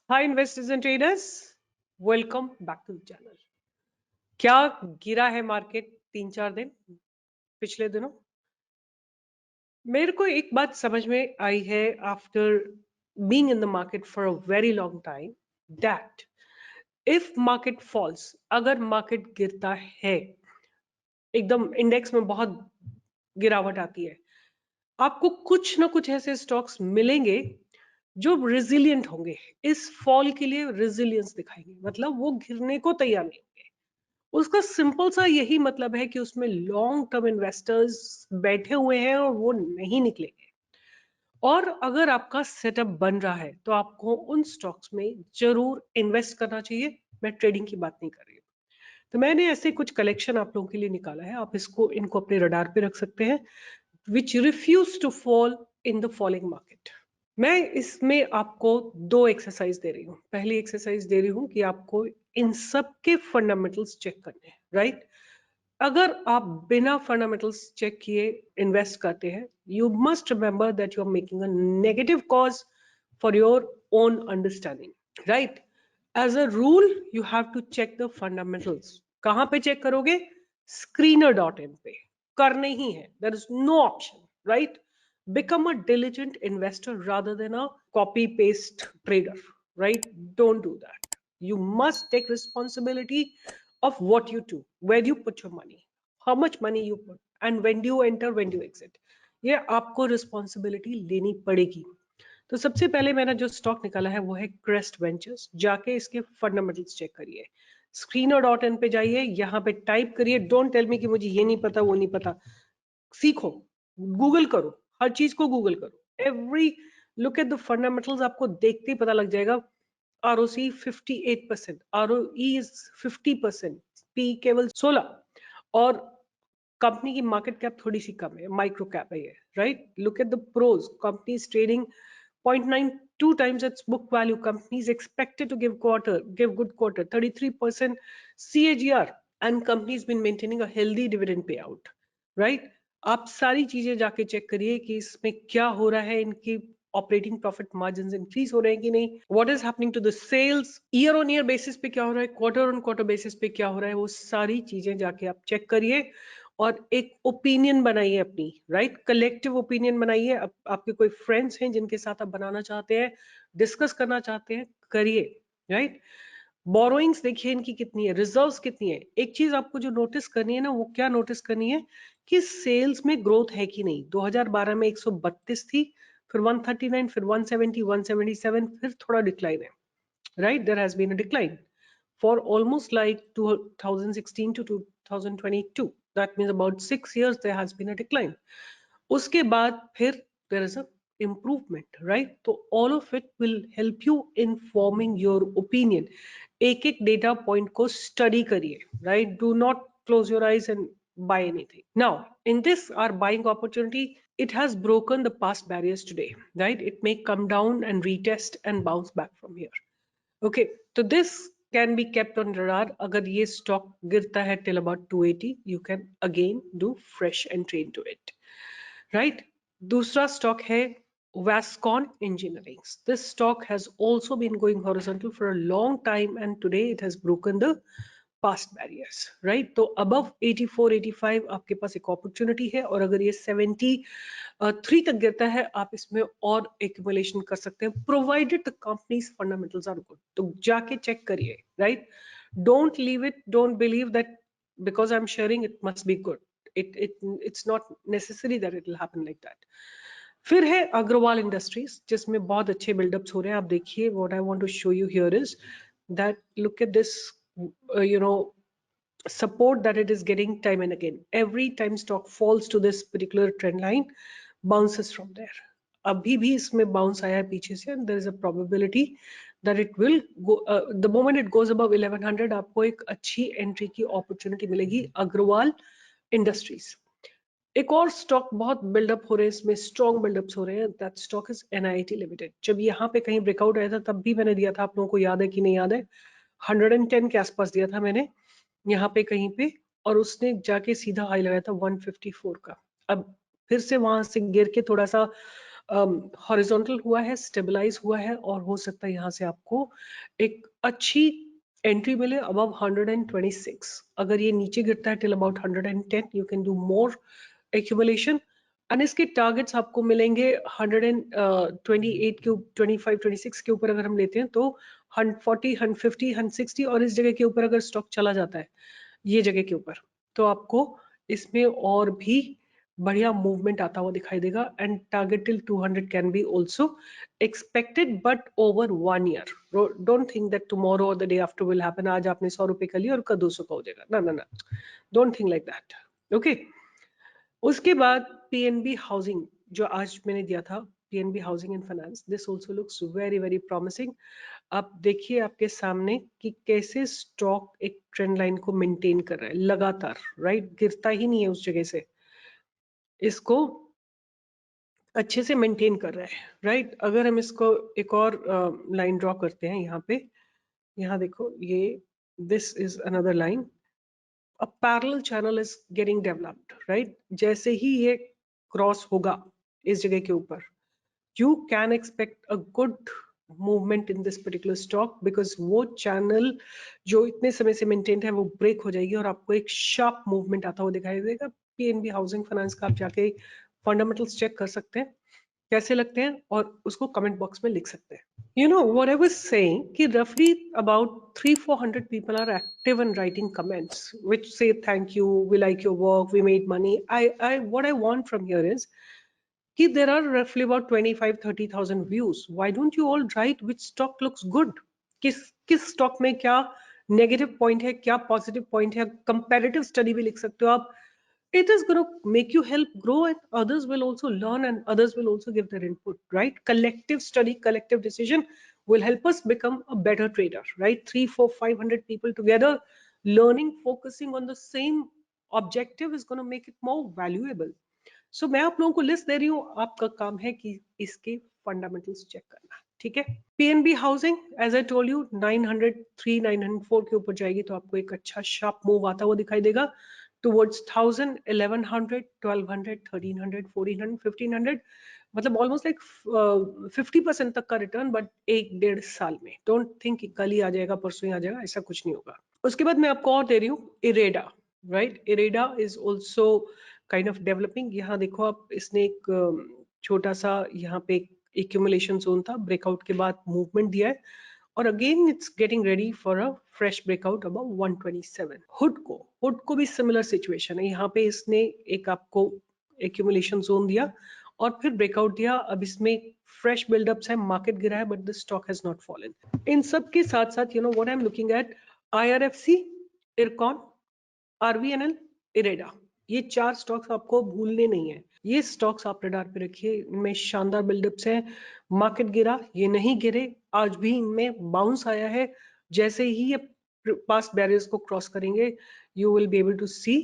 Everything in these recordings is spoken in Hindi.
Hi investors and traders, welcome back to the channel. क्या गिरा है मार्केट 3-4 दिन पिछले दिनों? मेरे को एक बात समझ में आई है after being in the market for a very long time, that if market falls, अगर मार्केट गिरता है, एकदम इंडेक्स में बहुत गिरावट आती है, आपको कुछ ना कुछ ऐसे स्टॉक्स मिलेंगे जो रिजिलियंट होंगे, इस फॉल के लिए रिजिलियंस दिखाएंगे, मतलब वो गिरने को तैयार नहीं होंगे। उसका सिंपल सा यही मतलब है कि उसमें लॉन्ग टर्म इन्वेस्टर्स बैठे हुए हैं और वो नहीं निकलेंगे। और अगर आपका सेटअप बन रहा है तो आपको उन स्टॉक्स में जरूर इन्वेस्ट करना चाहिए। मैं ट्रेडिंग की बात नहीं कर रही हूँ। तो मैंने ऐसे कुछ कलेक्शन आप लोगों के लिए निकाला है, आप इनको अपने रडार पे रख सकते हैं, which refuse to fall in the falling market. मैं इसमें आपको दो एक्सरसाइज दे रही हूँ। पहली एक्सरसाइज दे रही हूँ कि आपको इन सब के फंडामेंटल्स चेक करने हैं, राइट? अगर आप बिना फंडामेंटल्स चेक किए इन्वेस्ट करते हैं, you must remember that you are making a negative cause for your own understanding, right? As a rule you have to check the fundamentals. कहां पे चेक करोगे? screener.in पे करने ही है, there is no option, right? Become a diligent investor rather than a copy paste trader, right? Don't do that. You must take responsibility of what you do, where you put your money, how much money you put, and when do you enter, when do you exit. ये आपको रिस्पॉन्सिबिलिटी लेनी पड़ेगी। तो सबसे पहले मैंने जो स्टॉक निकाला है वो है क्रेस्ट वेंचर्स। जाके इसके फंडामेंटल्स चेक करिए, screener.in पे जाइए, यहाँ पे टाइप करिए, डोंट टेल मी कि मुझे ये नहीं पता वो नहीं पता। सीखो, गूगल करो, हर चीज को गूगल करो, every look at the fundamentals, आपको देखते ही पता लग जाएगा। आरओसी 58%, आरओई इज 50%, पी केवल 16, और कंपनी की मार्केट कैप थोड़ी सी कम है, माइक्रो कैप है ये, right? Look at the pros, company is trading 0.92 times its book value. Company is expected to give good quarter, 33% CAGR, and company has been maintaining a healthy dividend payout, right? आप सारी चीजें जाके चेक करिए कि इसमें क्या हो रहा है, इनकी ऑपरेटिंग प्रॉफिट मार्जिन इंक्रीज हो रहे हैं कि नहीं, what is happening to the sales, year on year basis पे क्या हो रहा है, क्वार्टर ऑन क्वार्टर बेसिस पे क्या हो रहा है, वो सारी चीजें जाके आप चेक करिए और एक ओपिनियन बनाइए अपनी, राइट? कलेक्टिव ओपिनियन बनाइए। आपके कोई फ्रेंड्स हैं जिनके साथ आप बनाना चाहते हैं, डिस्कस करना चाहते हैं, करिए, राइट? बोरोइंग्स देखिए इनकी कितनी है, रिजर्व्स कितनी है। एक चीज आपको जो नोटिस करनी है ना, वो क्या नोटिस करनी है कि सेल्स में ग्रोथ है कि नहीं। 2012 में 132 थी, फिर 139, फिर 170, 177, फिर थोड़ा डिक्लाइन है, right? There has been a decline for almost like 2016 to 2022. That means about 6 years there has been a decline. उसके बाद फिर there is a improvement, right? So all of it will help you in forming your opinion. एक एक data point को study करिए, right? Do not close your eyes and buy anything. Now, in this our buying opportunity, it has broken the past barriers today, right? It may come down and retest and bounce back from here. Okay, so this can be kept on radar. अगर ये stock गिरता है till about 280, you can again do fresh entry into it, right? दूसरा stock है Vascon Engineering. This stock has also been going horizontal for a long time, and today it has broken the past barriers, right? तो above 84, 85 आपके पास एक opportunity है, और अगर ये 73 तक गिरता है, आप इसमें और accumulation कर सकते हैं, provided the company's fundamentals are good. तो जाके check करिए, right? Don't leave it, don't believe that because I'm sharing it must be good. It's not necessary that it will happen like that. फिर है अग्रवाल इंडस्ट्रीज, जिसमें बहुत अच्छे बिल्डअप्स हो रहे हैं। आप देखिए, what I want to show you here is that look at this, you know, support that it is getting time and again. Every time stock falls to this particular trend line, bounces from there. अभी भी इसमें बाउंस आया है पीछे से, and there is a probability that it will go, the moment it goes above 1100, आपको एक अच्छी एंट्री की अपॉर्चुनिटी मिलेगी अग्रवाल इंडस्ट्रीज। एक और स्टॉक बहुत बिल्डअप हो रहे हैं, इसमें स्ट्रॉन्ग बिल्डअप्स हो रहे हैं, that stock is NIT limited. जब यहाँ पे कहीं ब्रेकआउट आया था तब भी मैंने दिया था, आप लोगों को याद है कि नहीं याद है, 110 के आसपास दिया था मैंने यहाँ पे कहीं पे, और उसने जाके सीधा हाई लगाया था 154 का। अब फिर से वहां से गिर के थोड़ा सा हॉरिजॉन्टल हुआ है, स्टेबलाइज हुआ है, और हो सकता है यहाँ से आपको एक अच्छी एंट्री मिले अबव 126। अगर ये नीचे गिरता है till about 110, you can do more accumulation. And इसके टारगेट्स आपको मिलेंगे 128 के 25 26 के ऊपर अगर हम लेते हैं तो 140 150 160, और इस जगह के ऊपर अगर स्टॉक चला जाता है ये जगह के ऊपर तो आपको इसमें और भी बढ़िया मूवमेंट आता हुआ दिखाई देगा। And target till 200 can be also expected, but over 1 year. Don't think that tomorrow or the day after will happen. आज आपने 100 रुपए का लिया और कल 200 का हो जाएगा, ना ना ना, don't think like that. Okay, उसके बाद पीएनबी हाउसिंग जो आज मैंने दिया था, PNB housing and finance, this also looks very very promising. आप देखिए आपके सामने कि कैसे स्टॉक एक ट्रेंड लाइन को मेंटेन कर रहा है लगातार, राइट, गिरता ही नहीं है उस जगह से, इसको अच्छे से मेंटेन कर रहा है, राइट। अगर हम इसको एक और लाइन ड्रॉ करते हैं यहाँ पे, यहाँ देखो ये, this is another line, a parallel channel is getting developed, right? जैसे ही ये क्रॉस होगा इस जगह के ऊपर, you can expect a good movement in this particular stock, because वो चैनल जो इतने समय से मेंटेन है वो ब्रेक हो जाएगी और आपको एक शार्प मूवमेंट आता हुआ दिखाई देगा। पीएनबी हाउसिंग फाइनेंस का आप जाके फंडामेंटल्स चेक कर सकते हैं कैसे लगते हैं, और उसको कमेंट बॉक्स में लिख सकते हैं। You know what I was saying, कि roughly about 300-400 people are active in writing comments which say thank you, we like your work, we made money. What I want from here is कि there are roughly about 25-30,000 views. Why don't you all write which stock looks good? किस stock में क्या negative point है, क्या positive point है, comparative study भी लिख सकते हो आप। It is going to make you help grow, and others will also learn, and others will also give their input, right? Collective study, collective decision will help us become a better trader, right? 3 4 500 people together learning, focusing on the same objective is going to make it more valuable. So मैं आप लोगों को लिस्ट दे रही हूँ, आपका काम है कि इसके फंडामेंटल्स चेक करना, ठीक है। PNB housing as I told you 903 904 के ऊपर जाएगी तो आपको एक अच्छा शार्प मूव आता हुआ दिखाई देगा टुवर्ड्स 1000 1100 1200 1300 1400 1500, मतलब ऑलमोस्ट लाइक 50% तक का रिटर्न, बट 1-1.5 साल में। डोंट थिंक कि कल ही आ जाएगा परसों ही आ जाएगा, ऐसा कुछ नहीं होगा। उसके बाद मैं आपको और दे रही हूँ IREDA, right. IREDA is also kind of developing. यहाँ देखो आप, इसने एक छोटा सा यहाँ पे एक्यूमुलेशन जोन था, ब्रेकआउट के बाद मूवमेंट दिया है, और again it's getting ready for a fresh breakout about 127। Hood को भी सिमिलर सिचुएशन है, यहाँ पे इसने एक आपको एक्यूमुलेशन जोन दिया और फिर ब्रेकआउट दिया। अब इसमें फ्रेश बिल्डअप्स है, मार्केट गिरा है, but the stock has not fallen. इन सब के साथ साथ you know what I am looking at, IRFC, Ircon, RVNL, IREDA, ये 4 स्टॉक्स आपको भूलने नहीं है। ये स्टॉक्स आप रडार पे रखिए, इनमें शानदार बिल्डअप्स हैं। मार्केट गिरा, ये नहीं गिरे, आज भी इनमें बाउंस आया है। जैसे ही ये पास्ट बैरियर्स को क्रॉस करेंगे, you will be able to see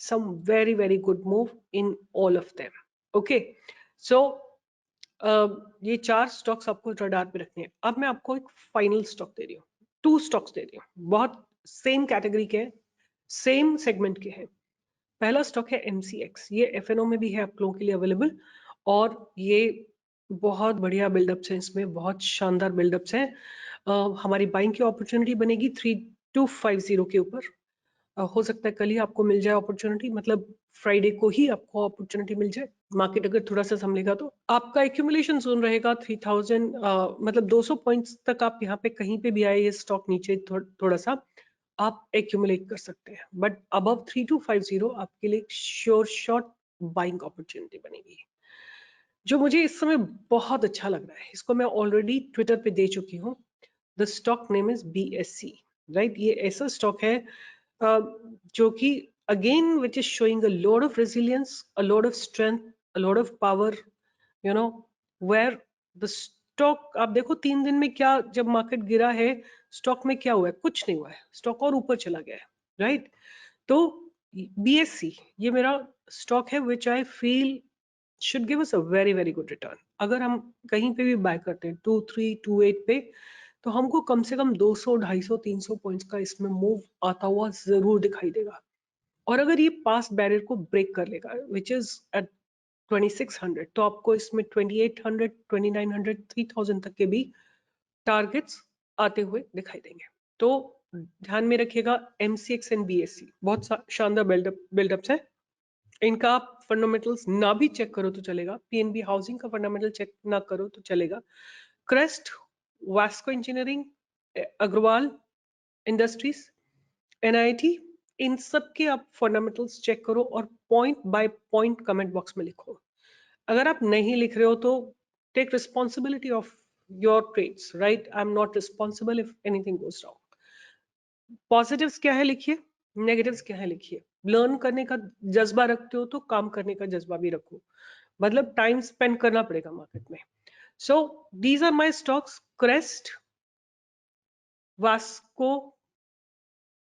some very very good move in all of them. Okay, so ये 4 स्टॉक्स आपको रडार पे रखने हैं। अब मैं आपको एक फाइनल स्टॉक दे रही हूँ, 2 स्टॉक्स दे रही हूँ, बहुत सेम कैटेगरी के हैं, सेम सेगमेंट के हैं। पहला स्टॉक है MCX, ये FNO में भी है आप लोगों के लिए अवेलेबल, और ये बहुत बढ़िया बिल्डअप्स हैं, इसमें बहुत शानदार बिल्डअप्स हैं। हमारी बाइंग की अपॉर्चुनिटी बनेगी 3250 के ऊपर। हो सकता है कल ही आपको मिल जाए अपॉर्चुनिटी, मतलब फ्राइडे को ही आपको अपॉर्चुनिटी मिल जाए, मार्केट अगर थोड़ा सा संभलेगा तो। आपका एक्यूमुलेशन जोन रहेगा 3000, मतलब 200 पॉइंट्स तक आप यहाँ पे कहीं पे भी आए ये स्टॉक नीचे थोड़ा सा आप एक्यूमुलेट कर सकते हैं, बट अबव 3250 आपके लिए श्योर शॉट बाइंग अपॉर्चुनिटी बनेगी। जो मुझे इस समय बहुत अच्छा लग रहा है, इसको मैं ऑलरेडी ट्विटर पे दे चुकी हूँ। The stock name is BSC, right. ये ऐसा स्टॉक है जो कि again which is showing a lot of resilience, a lot of strength, a lot of power, you know, where the stock, आप देखो 3 दिन में क्या, जब मार्केट गिरा है स्टॉक में क्या हुआ है, कुछ नहीं हुआ है, स्टॉक और ऊपर चला गया है, राइट। तो BSC ये मेरा स्टॉक है which I feel should give us a very very good return. अगर हम कहीं पे भी बाय करते हैं 2328 पे, तो हमको कम से कम 200 250 300 पॉइंट्स का इसमें मूव आता हुआ जरूर दिखाई देगा। और अगर ये पास्ट बैरियर को ब्रेक कर लेगा, विच इज एट 2600, तो आपको इसमें 2800, 2900, 3000 तक के भी टारगेट्स आते हुए दिखाई देंगे। तो ध्यान में रखिएगा, MCX एंड BSE बहुत शानदार बिल्डअप्स है। इनका आप फंडामेंटल्स ना भी चेक करो तो चलेगा, PNB हाउसिंग का फंडामेंटल चेक ना करो तो चलेगा, crest, Vasco engineering, Agarwal industries, NIT, इन सब के आप फंडामेंटल्स चेक करो और point by point comment box में लिखो। अगर आप नहीं लिख रहे हो तो take responsibility of your trades, right? I am not responsible if anything goes wrong. Positives क्या है लिखिए, नेगेटिव्स क्या है लिखिए। लर्न करने का जज्बा रखते हो तो काम करने का जज्बा भी रखो, मतलब टाइम स्पेंड करना पड़ेगा मार्केट में। So these are my stocks, Crest, Vasco,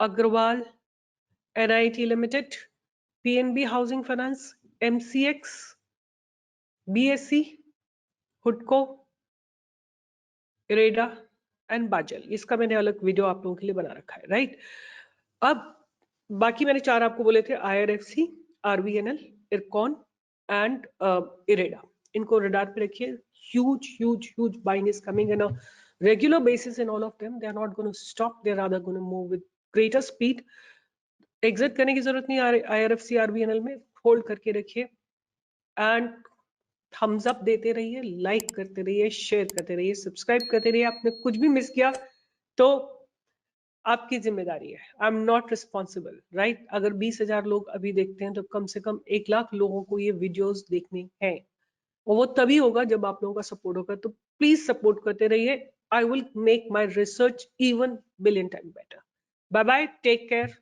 Agarwal, NIT limited, PNB housing finance, MCX, BSE, हुडको, इरेडा एंड बाजल। इसका मैंने अलग वीडियो आप लोगों के लिए बना रखा है, राइट? अब बाकी मैंने चार आपको बोले थे, IRFC, RVNL, IRCON and IREDA. इनको रडार पे रखिए। huge buying is coming in a regular basis in all of them. They are not going to stop, they are rather going to move with greater speed. Exit करने की जरूरत नहीं IRFC, RVNL में, होल्ड करके रखिए एंड थम्स अप देते रहिए, लाइक करते रहिए, शेयर करते रहिए, सब्सक्राइब करते रहिए। आपने कुछ भी मिस किया तो आपकी जिम्मेदारी है, आई एम नॉट रिस्पॉन्सिबल, राइट? अगर 20,000 लोग अभी देखते हैं तो कम से कम 1 लाख लोगों को ये वीडियोस देखने हैं, और वो तभी होगा जब आप लोगों का सपोर्ट होगा। तो प्लीज सपोर्ट करते रहिए। I will make my research even billion time better. Bye bye, take care.